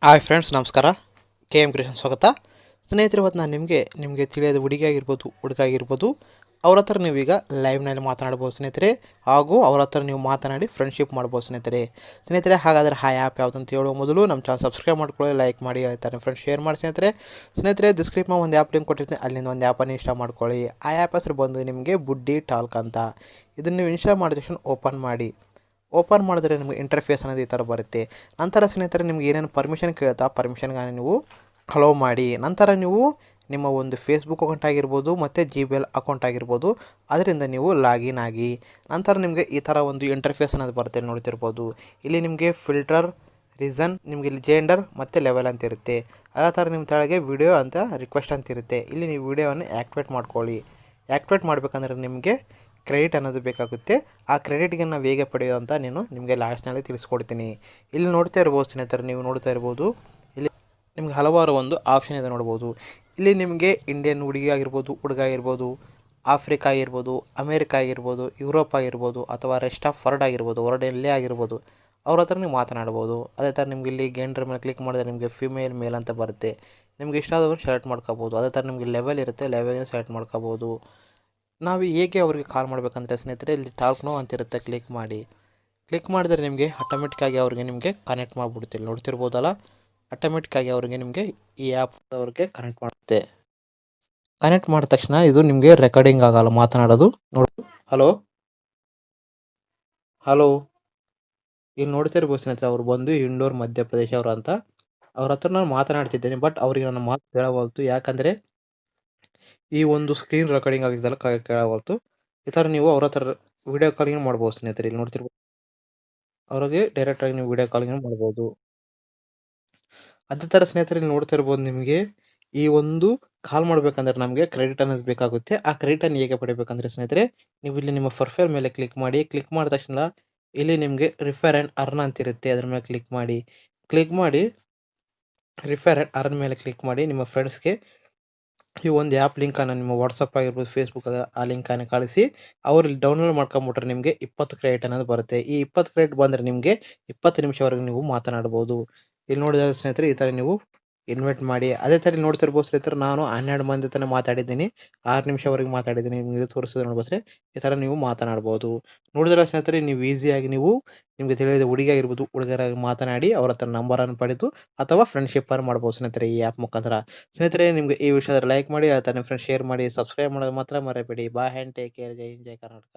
Hi friends, ನಮಸ್ಕಾರ. K M Krishna ಸ್ವಾಗತ. ಸ್ನೇಹಿತರೆ, ಇವತ್ತು ನಾನು ನಿಮಗೆ ತಿಳಿಯೋದು ಹುಡುಗಿ ಆಗಿರ್ಬೋದು, ಹುಡುಗ ಆಗಿರ್ಬೋದು, ಅವ್ರ ಹತ್ರ ನೀವೀಗ ಲೈವ್ನಲ್ಲಿ ಮಾತನಾಡ್ಬೋದು ಸ್ನೇಹಿತರೆ. ಹಾಗೂ ಅವ್ರ ಹತ್ರ ನೀವು ಮಾತನಾಡಿ ಫ್ರೆಂಡ್ಶಿಪ್ ಮಾಡ್ಬೋದು ಸ್ನೇಹಿತರೆ. ಹಾಗಾದರೆ ಆ ಆ್ಯಪ್ ಯಾವುದಂತ ಹೇಳುವ ಮೊದಲು ನಮ್ಮ ಚಾನಲ್ ಸಬ್ಸ್ಕ್ರೈಬ್ ಮಾಡ್ಕೊಳ್ಳಿ, ಲೈಕ್ ಮಾಡಿ, ಆಯ್ತಾರೆ ಫ್ರೆಂಡ್ಸ್ ಶೇರ್ ಮಾಡಿ ಸ್ನೇಹಿತರೆ ಡಿಸ್ಕ್ರಿಪ್ಷನ್ ಒಂದು ಆ್ಯಪ್ ಲಿಂಕ್ ಕೊಟ್ಟಿರ್ತೀನಿ, ಅಲ್ಲಿಂದ ಒಂದು ಆ್ಯಪನ್ನು ಇನ್ಸ್ಟಾಲ್ ಮಾಡ್ಕೊಳ್ಳಿ. ಆ ಆ್ಯಪ್ ಹೆಸರು ಬಂದು ನಿಮಗೆ ಬುಡ್ಡಿ ಟಾಲ್ಕ್ ಅಂತ. ಇದನ್ನು ನೀವು ಇನ್ಸ್ಟಾಲ್ ಮಾಡಿದ ತಕ್ಷಣ ಓಪನ್ ಮಾಡಿದ್ರೆ ನಿಮಗೆ ಇಂಟರ್ಫೇಸ್ ಅನ್ನೋದು ಈ ಥರ ಬರುತ್ತೆ. ನಂತರ ಸ್ನೇಹಿತರೆ ನಿಮ್ಗೆ ಏನೇನು ಪರ್ಮಿಷನ್ ಕೇಳುತ್ತಾ ಪರ್ಮಿಷನ್ಗೆ ನೀವು ಅಲೋ ಮಾಡಿ. ನಂತರ ನೀವು ನಿಮ್ಮ ಒಂದು ಫೇಸ್ಬುಕ್ ಅಕೌಂಟ್ ಆಗಿರ್ಬೋದು ಮತ್ತು ಜಿಮೇಲ್ ಅಕೌಂಟ್ ಆಗಿರ್ಬೋದು, ಅದರಿಂದ ನೀವು ಲಾಗಿನ್ ಆಗಿ. ನಂತರ ನಿಮಗೆ ಈ ಥರ ಒಂದು ಇಂಟರ್ಫೇಸ್ ಅನ್ನೋದು ಬರುತ್ತೆ, ನೋಡ್ತಿರ್ಬೋದು. ಇಲ್ಲಿ ನಿಮಗೆ ಫಿಲ್ಟರ್, ರೀಸನ್, ನಿಮಗೆ ಇಲ್ಲಿ ಜೆಂಡರ್ ಮತ್ತು ಲೆವೆಲ್ ಅಂತ ಇರುತ್ತೆ. ಅದೇ ಥರ ನಿಮ್ಮ ತೆಳಗೆ ವಿಡಿಯೋ ಅಂತ ರಿಕ್ವೆಸ್ಟ್ ಅಂತ ಇರುತ್ತೆ. ಇಲ್ಲಿ ನೀವು ವಿಡಿಯೋವನ್ನು ಆ್ಯಕ್ಟಿವೇಟ್ ಮಾಡ್ಕೊಳ್ಳಿ. ಆ್ಯಕ್ಟಿವೇಟ್ ಮಾಡಬೇಕಂದ್ರೆ ನಿಮಗೆ ಕ್ರೆಡಿಟ್ ಅನ್ನೋದು ಬೇಕಾಗುತ್ತೆ. ಆ ಕ್ರೆಡಿಟ್ಗೆ ನಾವು ಹೇಗೆ ಪಡೆಯೋದು ಅಂತ ನಿಮಗೆ ಲಾಸ್ಟ್ನಲ್ಲಿ ತಿಳಿಸ್ಕೊಡ್ತೀನಿ. ಇಲ್ಲಿ ನೋಡ್ತಾ ಇರ್ಬೋದು ಸ್ನೇಹಿತರೆ, ನೀವು ನೋಡ್ತಾ ಇರ್ಬೋದು, ಇಲ್ಲಿ ನಿಮ್ಗೆ ಹಲವಾರು ಒಂದು ಆಪ್ಷನ್ ಇದೆ ನೋಡ್ಬೋದು. ಇಲ್ಲಿ ನಿಮಗೆ ಇಂಡಿಯನ್ ಹುಡುಗಿ ಆಗಿರ್ಬೋದು, ಹುಡುಗ ಆಗಿರ್ಬೋದು, ಆಫ್ರಿಕಾ ಆಗಿರ್ಬೋದು, ಅಮೇರಿಕಾ ಆಗಿರ್ಬೋದು, ಯುರೋಪ್ ಆಗಿರ್ಬೋದು, ಅಥವಾ ರೆಸ್ಟ್ ಆಫ್ ವರ್ಲ್ಡ್ ಆಗಿರ್ಬೋದು, ಎಲ್ಲೇ ಆಗಿರ್ಬೋದು, ಅವ್ರ ಹತ್ರ ನೀವು ಮಾತನಾಡ್ಬೋದು. ಅದೇ ಥರ ನಿಮ್ಗೆ ಇಲ್ಲಿ ಜೆಂಡರ್ ಮೇಲೆ ಕ್ಲಿಕ್ ಮಾಡಿದ್ರೆ ನಿಮಗೆ ಫಿಮೇಲ್ ಮೇಲ್ ಅಂತ ಬರುತ್ತೆ. ನಿಮ್ಗೆ ಇಷ್ಟ ಆದವ್ರು ಸೆಲೆಕ್ಟ್ ಮಾಡ್ಕೋಬೋದು. ಅದೇ ಥರ ನಿಮಗೆ ಲೆವೆಲ್ ಇರುತ್ತೆ, ಲೆವೆಲ್ನ ಸೆಲೆಕ್ಟ್ ಮಾಡ್ಕೋಬೋದು. ನಾವು ಹೇಗೆ ಅವ್ರಿಗೆ ಕಾಲ್ ಮಾಡಬೇಕಂದ್ರೆ ಸ್ನೇಹಿತರೆ, ಇಲ್ಲಿ ಟಾಲ್ಕ್ ನೋ ಅಂತಿರುತ್ತೆ, ಕ್ಲಿಕ್ ಮಾಡಿದರೆ ನಿಮಗೆ ಆಟೋಮೆಟಿಕ್ಕಾಗಿ ಅವ್ರಿಗೆ ನಿಮಗೆ ಕನೆಕ್ಟ್ ಮಾಡಿಬಿಡುತ್ತೆ. ನೋಡ್ತಿರ್ಬೋದಲ್ಲ, ಆಟೋಮೆಟಿಕ್ಕಾಗಿ ಅವ್ರಿಗೆ ನಿಮಗೆ ಈ ಆ್ಯಪ್ ಅವ್ರಿಗೆ ಕನೆಕ್ಟ್ ಮಾಡುತ್ತೆ. ಕನೆಕ್ಟ್ ಮಾಡಿದ ತಕ್ಷಣ ಇದು ನಿಮಗೆ ರೆಕಾರ್ಡಿಂಗ್ ಆಗಲ್ಲ, ಮಾತನಾಡೋದು. ನೋಡಿ, ಹಲೋ ಇಲ್ಲಿ ನೋಡ್ತಿರ್ಬೋದು ಸ್ನೇಹಿತರೆ, ಅವ್ರು ಬಂದು ಇಂಡೋರ್ ಮಧ್ಯಪ್ರದೇಶ ಅವರು ಅಂತ. ಅವ್ರ ಹತ್ರ ನಾನು ಮಾತನಾಡ್ತಿದ್ದೇನೆ, ಬಟ್ ಅವ್ರಿಗೆ ನನ್ನ ಮಾತು ಕೇಳವಲ್ತು. ಯಾಕಂದರೆ ಈ ಒಂದು ಸ್ಕ್ರೀನ್ ರೆಕಾರ್ಡಿಂಗ್ ಆಗಿದ್ದಲ್ಲ, ಕೇಳವಲ್ತು. ಈ ಥರ ನೀವು ಅವ್ರ ಹತ್ರ ವಿಡಿಯೋ ಕಾಲಿಂಗ್ ಮಾಡ್ಬೋದು ಸ್ನೇಹಿತರೆ. ಇಲ್ಲಿ ನೋಡ್ತಿರ್ಬೋದು, ಅವ್ರಿಗೆ ಡೈರೆಕ್ಟಾಗಿ ನೀವು ವಿಡಿಯೋ ಕಾಲಿಂಗ್ ಮಾಡ್ಬೋದು. ಅದೇ ಥರ ಸ್ನೇಹಿತರೆ, ಇಲ್ಲಿ ನೋಡ್ತಾ ಇರ್ಬೋದು, ನಿಮಗೆ ಈ ಒಂದು ಕಾಲ್ ಮಾಡಬೇಕಂದ್ರೆ ನಮಗೆ ಕ್ರೆಡಿಟ್ ಅನ್ನೋದು ಬೇಕಾಗುತ್ತೆ. ಆ ಕ್ರೆಡಿಟನ್ನು ಹೇಗೆ ಪಡಿಬೇಕಂದ್ರೆ ಸ್ನೇಹಿತರೆ, ನೀವು ಇಲ್ಲಿ ನಿಮ್ಮ ಪ್ರೊಫೈಲ್ ಮೇಲೆ ಕ್ಲಿಕ್ ಮಾಡಿದ ತಕ್ಷಣ ಇಲ್ಲಿ ನಿಮಗೆ ರಿಫರ್ ಆ್ಯಂಡ್ ಅರ್ನ್ ಅಂತಿರುತ್ತೆ. ಅದ್ರ ಮೇಲೆ ಕ್ಲಿಕ್ ಮಾಡಿ ರಿಫರ್ ಆ್ಯಂಡ್ ಅರ್ನ್ ಮೇಲೆ ಕ್ಲಿಕ್ ಮಾಡಿ ನಿಮ್ಮ ಫ್ರೆಂಡ್ಸ್ಗೆ ಈ ಒಂದು ಆ್ಯಪ್ ಲಿಂಕನ್ನು ನಿಮ್ಮ ವಾಟ್ಸಪ್ ಆಗಿರ್ಬೋದು, ಫೇಸ್ಬುಕ್ ಆ ಲಿಂಕನ್ನು ಕಳಿಸಿ ಅವ್ರು ಡೌನ್ಲೋಡ್ ಮಾಡ್ಕೊಂಬಿಟ್ರೆ ನಿಮಗೆ 20 ಕ್ರೆಡಿಟ್ ಅನ್ನೋದು ಬರುತ್ತೆ. ಈ 20 ಕ್ರೆಡಿಟ್ ಬಂದರೆ ನಿಮಗೆ 20 ನಿಮಿಷವರೆಗೆ ನೀವು ಮಾತನಾಡ್ಬೋದು. ಇಲ್ಲಿ ನೋಡಿದರೆ ಸ್ನೇಹಿತರೆ, ಈ ಥರ ನೀವು ಇನ್ವೈಟ್ ಮಾಡಿ. ಅದೇ ಥರ ನೋಡ್ತಿರ್ಬೋದು ಸ್ನೇಹಿತರೆ, ನಾನು 12 ಮಂದಿ ತನಕ ಮಾತಾಡಿದ್ದೀನಿ, 6 ನಿಮಿಷವರೆಗೆ ಮಾತಾಡಿದ್ದೀನಿ. ನಿಮಗೆ ತೋರಿಸಿದ್ರೆ ನೋಡ್ಬೋದ್ರೆ ಈ ಥರ ನೀವು ಮಾತನಾಡ್ಬೋದು. ನೋಡಿದ್ರೆ ಸ್ನೇಹಿತರೆ, ನೀವು ಈಸಿಯಾಗಿ ನಿಮಗೆ ತಿಳಿದ ಹುಡುಗಿ ಆಗಿರ್ಬೋದು, ಹುಡುಗರಾಗಿ ಮಾತನಾಡಿ ಅವ್ರ ಹತ್ರ ನಂಬರನ್ನು ಪಡೆದು ಅಥವಾ ಫ್ರೆಂಡ್ಶಿಪ್ಪನ್ನು ಮಾಡ್ಬೋದು ಸ್ನೇಹಿತರೆ, ಈ ಆ್ಯಪ್ ಮುಖಾಂತರ. ಸ್ನೇಹಿತರೆ, ನಿಮಗೆ ಈ ವಿಷಯದಲ್ಲಿ ಲೈಕ್ ಮಾಡಿ, ಆ ಥರ ನಿಮ್ಮ ಫ್ರೆಂಡ್ಸ್ ಶೇರ್ ಮಾಡಿ, ಸಬ್ಸ್ಕ್ರೈಬ್ ಮಾಡೋದು ಮಾತ್ರ ಮರೆಯಬೇಡಿ. Bye and take care. ಜೈ ಹಿಂದ್, ಜೈ ಕರ್ನಾಟಕ.